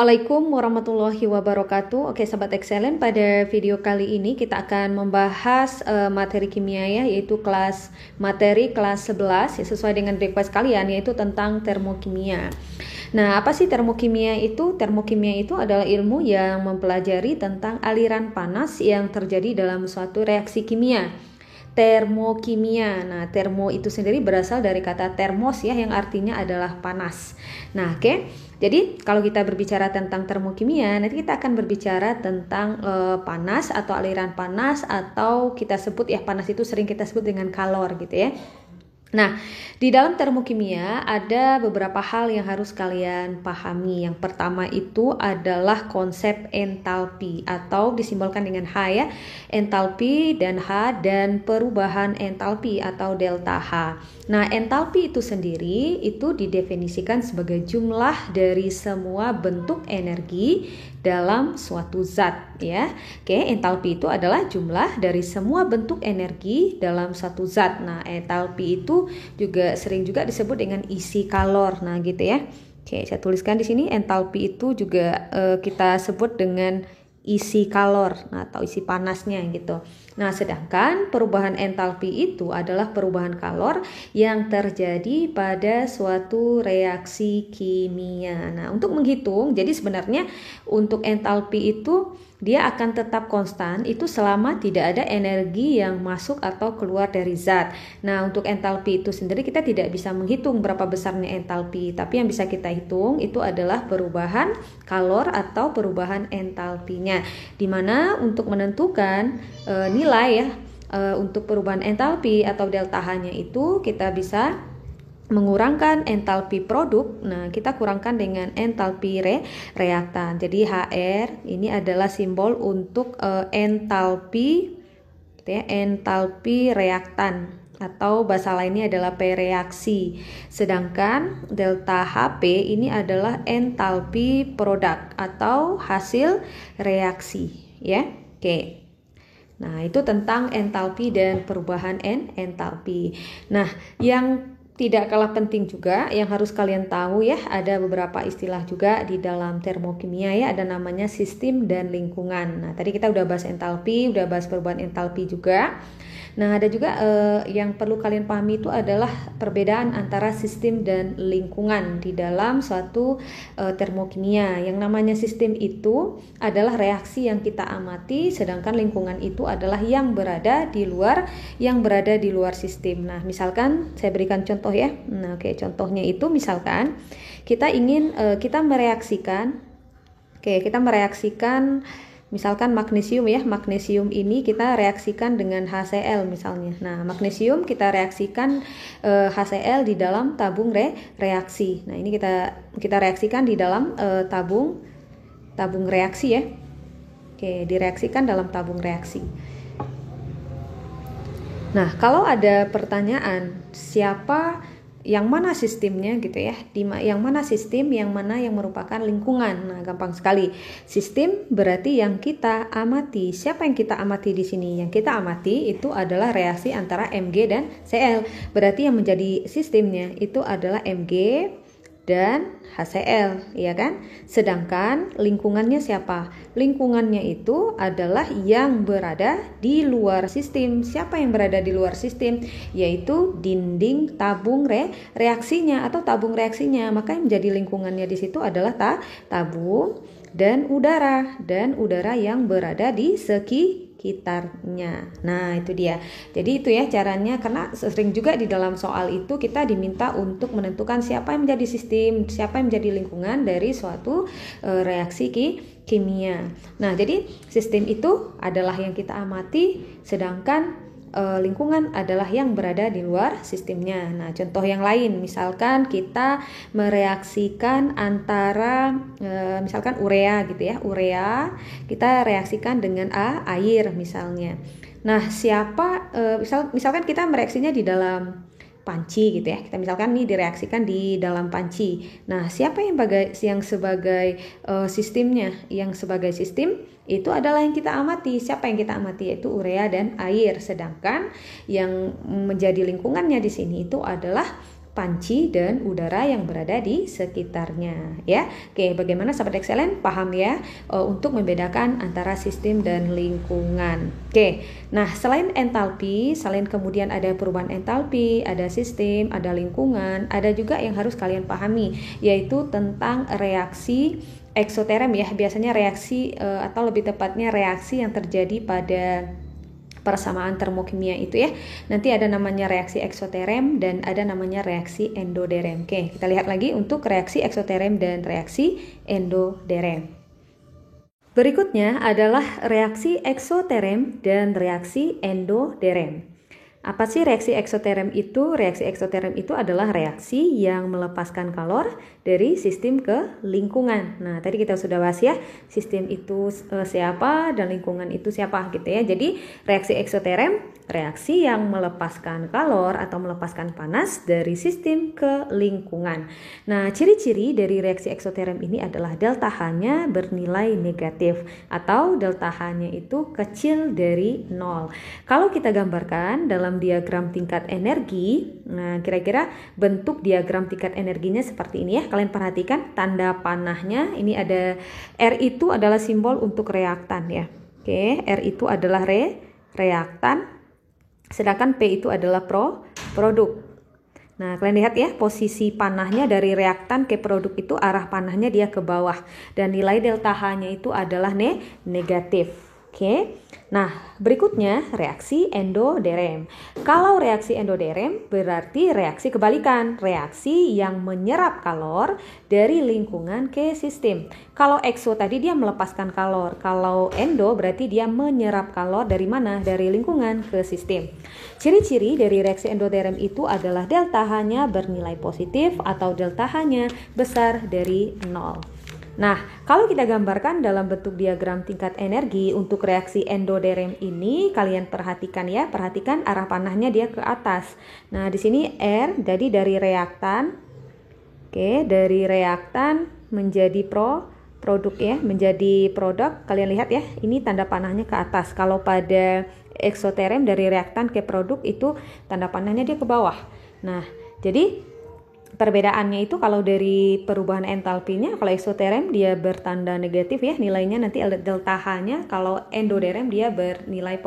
Assalamualaikum warahmatullahi wabarakatuh. Oke, sahabat excellent, pada video kali ini kita akan membahas materi kimia ya, yaitu materi kelas 11 ya, sesuai dengan request kalian, yaitu tentang termokimia. Nah, apa sih termokimia itu? Termokimia itu adalah ilmu yang mempelajari tentang aliran panas yang terjadi dalam suatu reaksi kimia. Termokimia. Nah, termo itu sendiri berasal dari kata termos ya, yang artinya adalah panas. Nah, oke. Jadi, kalau kita berbicara tentang termokimia, nanti kita akan berbicara tentang panas atau aliran panas, atau kita sebut ya, panas itu sering kita sebut dengan kalor gitu ya. Nah, di dalam termokimia ada beberapa hal yang harus kalian pahami. Yang pertama itu adalah konsep entalpi, atau disimbolkan dengan H ya, entalpi dan H, dan perubahan entalpi atau delta H. Nah, entalpi itu sendiri itu didefinisikan sebagai jumlah dari semua bentuk energi dalam suatu zat ya. Oke, entalpi itu adalah jumlah dari semua bentuk energi dalam suatu zat. Nah, entalpi itu juga sering juga disebut dengan isi kalor. Nah, gitu ya. Oke, saya tuliskan di sini, entalpi itu juga kita sebut dengan isi kalor, nah, atau isi panasnya gitu. Nah, sedangkan perubahan entalpi itu adalah perubahan kalor yang terjadi pada suatu reaksi kimia. Nah, untuk menghitung, jadi sebenarnya untuk entalpi itu dia akan tetap konstan itu selama tidak ada energi yang masuk atau keluar dari zat. Nah, untuk entalpi itu sendiri kita tidak bisa menghitung berapa besarnya entalpi, tapi yang bisa kita hitung itu adalah perubahan kalor atau perubahan entalpinya. Dimana untuk menentukan nilai ya, untuk perubahan entalpi atau delta H-nya itu kita bisa mengurangkan entalpi produk. Nah, kita kurangkan dengan entalpi reaktan. Jadi HR ini adalah simbol untuk entalpi gitu ya, entalpi reaktan, atau bahasa lainnya adalah P reaksi. Sedangkan delta HP ini adalah entalpi produk atau hasil reaksi ya. Oke. Nah, itu tentang entalpi dan perubahan entalpi. Nah, yang tidak kalah penting juga yang harus kalian tahu ya, ada beberapa istilah juga di dalam termokimia ya, ada namanya sistem dan lingkungan. Nah, tadi kita udah bahas entalpi, udah bahas perubahan entalpi juga. Nah, ada juga yang perlu kalian pahami itu adalah perbedaan antara sistem dan lingkungan di dalam suatu termokimia. Yang namanya sistem itu adalah reaksi yang kita amati, sedangkan lingkungan itu adalah yang berada di luar sistem. Nah, misalkan saya berikan contoh ya. Nah, oke, contohnya itu misalkan kita ingin kita mereaksikan misalkan magnesium ya, magnesium ini kita reaksikan dengan HCl misalnya. Nah, magnesium kita reaksikan HCl di dalam tabung reaksi. Nah, ini kita reaksikan di dalam tabung reaksi ya. Oke, direaksikan dalam tabung reaksi. Nah, kalau ada pertanyaan yang mana sistemnya gitu ya, yang mana sistem, yang mana yang merupakan lingkungan. Nah, gampang sekali. Sistem berarti yang kita amati. Siapa yang kita amati di sini? Yang kita amati itu adalah reaksi antara Mg dan Cl. Berarti yang menjadi sistemnya itu adalah Mg dan HCl, ya kan? Sedangkan lingkungannya siapa? Lingkungannya itu adalah yang berada di luar sistem. Siapa yang berada di luar sistem? Yaitu dinding tabung reaksinya atau tabung reaksinya. Maka yang menjadi lingkungannya di situ adalah tabung dan udara yang berada di sekitarnya. Nah, itu dia. Jadi itu ya caranya, karena sering juga di dalam soal itu kita diminta untuk menentukan siapa yang menjadi sistem, siapa yang menjadi lingkungan dari suatu reaksi kimia. Nah, jadi sistem itu adalah yang kita amati, sedangkan lingkungan adalah yang berada di luar sistemnya. Nah, contoh yang lain, misalkan kita mereaksikan antara misalkan urea gitu ya, urea kita reaksikan dengan air misalnya. Nah, misalkan kita mereaksinya di dalam panci gitu ya, kita misalkan nih direaksikan di dalam panci. Nah, siapa yang sebagai sistemnya? Yang sebagai sistem itu adalah yang kita amati. Siapa yang kita amati? Yaitu urea dan air. Sedangkan yang menjadi lingkungannya di sini itu adalah panci dan udara yang berada di sekitarnya ya. Oke, bagaimana sahabat excellent? Paham ya untuk membedakan antara sistem dan lingkungan. Oke, nah selain entalpi, selain kemudian ada perubahan entalpi, ada sistem, ada lingkungan, ada juga yang harus kalian pahami, yaitu tentang reaksi eksoterm ya. Biasanya reaksi atau lebih tepatnya reaksi yang terjadi pada persamaan termokimia itu ya. Nanti ada namanya reaksi eksoterm dan ada namanya reaksi endoderm. Oke, kita lihat lagi untuk reaksi eksoterm dan reaksi endoderm. Berikutnya adalah reaksi eksoterm dan reaksi endoderm. Apa sih reaksi eksoterm itu? Reaksi eksoterm itu adalah reaksi yang melepaskan kalor dari sistem ke lingkungan. Nah, tadi kita sudah bahas ya, sistem itu siapa dan lingkungan itu siapa gitu ya. Jadi, reaksi eksoterm, reaksi yang melepaskan kalor atau melepaskan panas dari sistem ke lingkungan. Nah, ciri-ciri dari reaksi eksoterm ini adalah delta H-nya bernilai negatif atau delta H-nya itu kecil dari 0. Kalau kita gambarkan dalam diagram tingkat energi, nah kira-kira bentuk diagram tingkat energinya seperti ini ya. Kalian perhatikan tanda panahnya, ini ada R itu adalah simbol untuk reaktan ya. Oke, R itu adalah reaktan, sedangkan P itu adalah produk. Nah, kalian lihat ya, posisi panahnya dari reaktan ke produk itu arah panahnya dia ke bawah dan nilai delta H-nya itu adalah negatif. Oke. Nah, berikutnya reaksi endoderm. Kalau reaksi endoderm berarti reaksi kebalikan, reaksi yang menyerap kalor dari lingkungan ke sistem. Kalau exo tadi dia melepaskan kalor, kalau endo berarti dia menyerap kalor dari mana? Dari lingkungan ke sistem. Ciri-ciri dari reaksi endoderm itu adalah delta H-nya bernilai positif atau delta H-nya besar dari 0. Nah, kalau kita gambarkan dalam bentuk diagram tingkat energi untuk reaksi endoderm ini, kalian perhatikan ya, perhatikan arah panahnya dia ke atas. Nah, di sini R, jadi dari reaktan, oke, dari reaktan menjadi produk ya, menjadi produk. Kalian lihat ya, ini tanda panahnya ke atas. Kalau pada eksoterm dari reaktan ke produk itu tanda panahnya dia ke bawah. Nah, jadi perbedaannya itu kalau dari perubahan entalpinya, kalau eksoterm dia bertanda negatif ya, nilainya nanti delta H-nya, kalau endoderm dia bernilai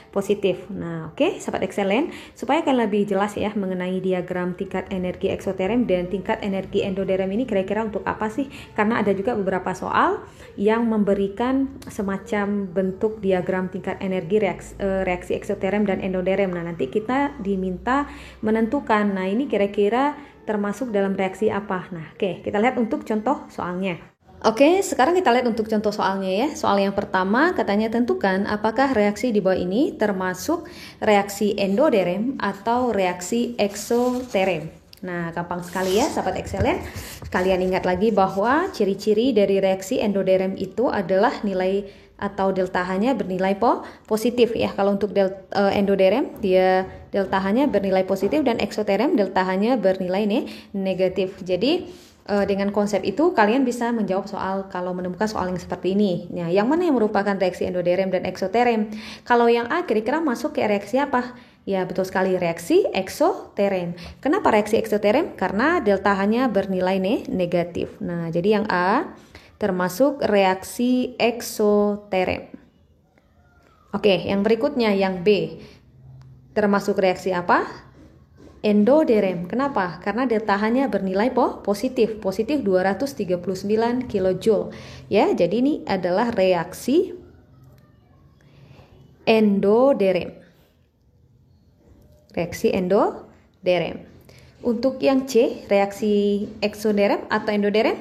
positif. Nah, oke, sahabat excellent, supaya kalian lebih jelas ya mengenai diagram tingkat energi eksoterm dan tingkat energi endoderm ini kira-kira untuk apa sih? Karena ada juga beberapa soal yang memberikan semacam bentuk diagram tingkat energi reaksi eksoterm dan endoderm. Nah, nanti kita diminta menentukan, nah ini kira-kira termasuk dalam reaksi apa. Nah, oke, kita lihat untuk contoh soalnya. Oke, sekarang kita lihat untuk contoh soalnya ya. Soal yang pertama katanya tentukan apakah reaksi di bawah ini termasuk reaksi endoderm atau reaksi eksoterm. Nah, gampang sekali ya sahabat excellent. Kalian ingat lagi bahwa ciri-ciri dari reaksi endoderm itu adalah nilai atau delta H-nya bernilai positif ya. Kalau untuk endoderm dia delta H-nya bernilai positif dan eksoterm delta H-nya bernilai negatif. Jadi dengan konsep itu kalian bisa menjawab soal kalau menemukan soal yang seperti ini. Nah, yang mana yang merupakan reaksi endoderm dan eksoterm? Kalau yang A kira-kira masuk ke reaksi apa? Ya, betul sekali, reaksi eksoterm. Kenapa reaksi eksoterm? Karena delta H-nya bernilai negatif. Nah, jadi yang A termasuk reaksi eksoterm. Oke, yang berikutnya yang B. Termasuk reaksi apa? Endoderm. Kenapa? Karena delta H-nya bernilai positif 239 kJ. Ya, jadi ini adalah reaksi endoderm. Reaksi endoderm. Untuk yang C, reaksi eksoderm atau endoderm?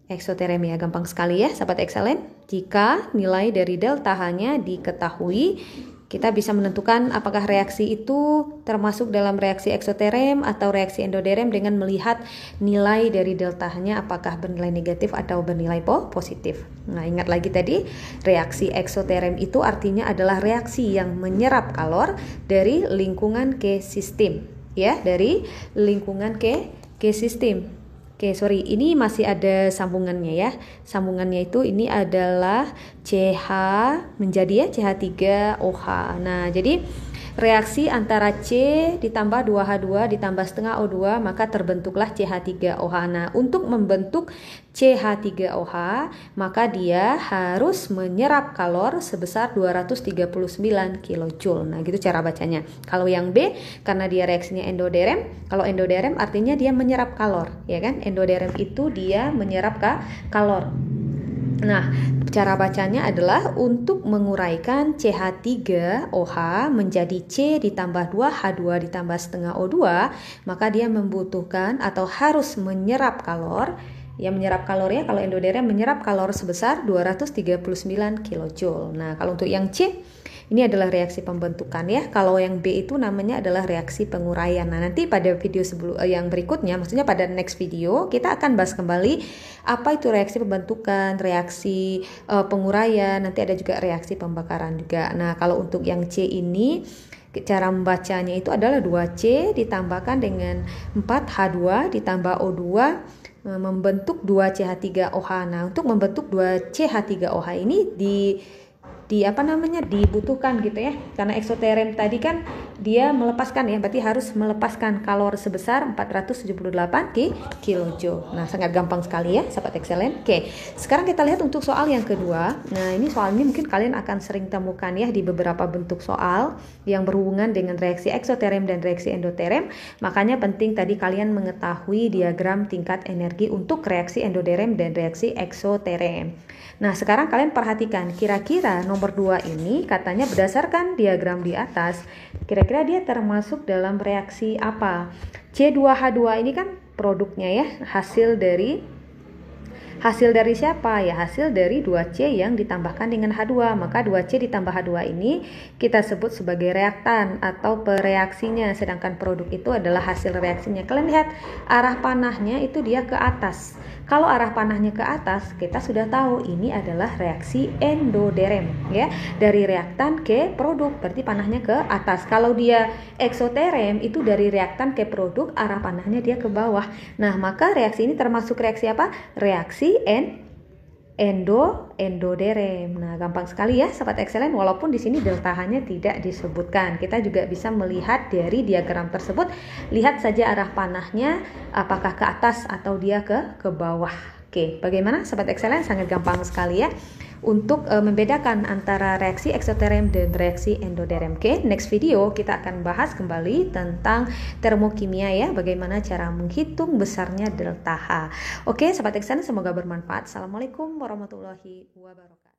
Eksoterm ya, gampang sekali ya sahabat excellent. Jika nilai dari delta H-nya diketahui, kita bisa menentukan apakah reaksi itu termasuk dalam reaksi eksoterm atau reaksi endoderm dengan melihat nilai dari delta H-nya apakah bernilai negatif atau bernilai positif. Nah, ingat lagi tadi, reaksi eksoterm itu artinya adalah reaksi yang menyerap kalor dari lingkungan ke sistem ya, dari lingkungan ke sistem. Oke, sorry, ini masih ada sambungannya ya. Sambungannya itu ini adalah CH menjadi ya CH3OH. Nah, jadi reaksi antara C ditambah 2H2 ditambah setengah O2, maka terbentuklah CH3OH. Nah, untuk membentuk CH3OH, maka dia harus menyerap kalor sebesar 239 kJ. Nah, gitu cara bacanya. Kalau yang B, karena dia reaksinya endoderem, kalau endoderem artinya dia menyerap kalor, ya kan? Endoderem itu dia menyerap kalor. Nah, cara bacanya adalah untuk menguraikan CH3OH menjadi C ditambah 2H2 ditambah setengah O2, maka dia membutuhkan atau harus menyerap kalor. Ya, menyerap kalor ya, kalau endoderem menyerap kalor sebesar 239 kJ. Nah, kalau untuk yang C, ini adalah reaksi pembentukan ya. Kalau yang B itu namanya adalah reaksi penguraian. Nah, nanti pada video yang berikutnya, maksudnya pada next video, kita akan bahas kembali apa itu reaksi pembentukan, reaksi penguraian, nanti ada juga reaksi pembakaran juga. Nah, kalau untuk yang C ini, cara membacanya itu adalah 2C ditambahkan dengan 4H2 ditambah O2 membentuk 2CH3OH. Nah, untuk membentuk 2CH3OH ini dibutuhkan gitu ya, karena eksoterem tadi kan dia melepaskan ya, berarti harus melepaskan kalor sebesar 478 kJ. Nah, sangat gampang sekali ya sahabat excellent. Oke, sekarang kita lihat untuk soal yang kedua. Nah, ini soal ini mungkin kalian akan sering temukan ya di beberapa bentuk soal yang berhubungan dengan reaksi eksoterem dan reaksi endoterem. Makanya penting tadi kalian mengetahui diagram tingkat energi untuk reaksi endoterem dan reaksi eksoterem. Nah, sekarang kalian perhatikan, kira-kira nomor 2 ini katanya berdasarkan diagram di atas, kira-kira dia termasuk dalam reaksi apa? C2H2 ini kan produknya ya, hasil dari siapa ya? Hasil dari 2C yang ditambahkan dengan H2. Maka 2C ditambah H2 ini kita sebut sebagai reaktan atau pereaksinya, sedangkan produk itu adalah hasil reaksinya. Kalian lihat arah panahnya itu dia ke atas. Kalau arah panahnya ke atas, kita sudah tahu ini adalah reaksi endoderem ya. Dari reaktan ke produk, berarti panahnya ke atas. Kalau dia eksoterem itu dari reaktan ke produk, arah panahnya dia ke bawah. Nah, maka reaksi ini termasuk reaksi apa? Reaksi endoderem. Nah, gampang sekali ya sahabat excellent, walaupun di sini delta H-nya tidak disebutkan. Kita juga bisa melihat dari diagram tersebut, lihat saja arah panahnya apakah ke atas atau dia ke bawah. Oke, bagaimana sahabat excellent? Sangat gampang sekali ya untuk membedakan antara reaksi eksoterem dan reaksi endoderem. Oke, next video kita akan bahas kembali tentang termokimia ya, bagaimana cara menghitung besarnya delta H. Oke, sahabat excellent, semoga bermanfaat. Assalamualaikum warahmatullahi wabarakatuh.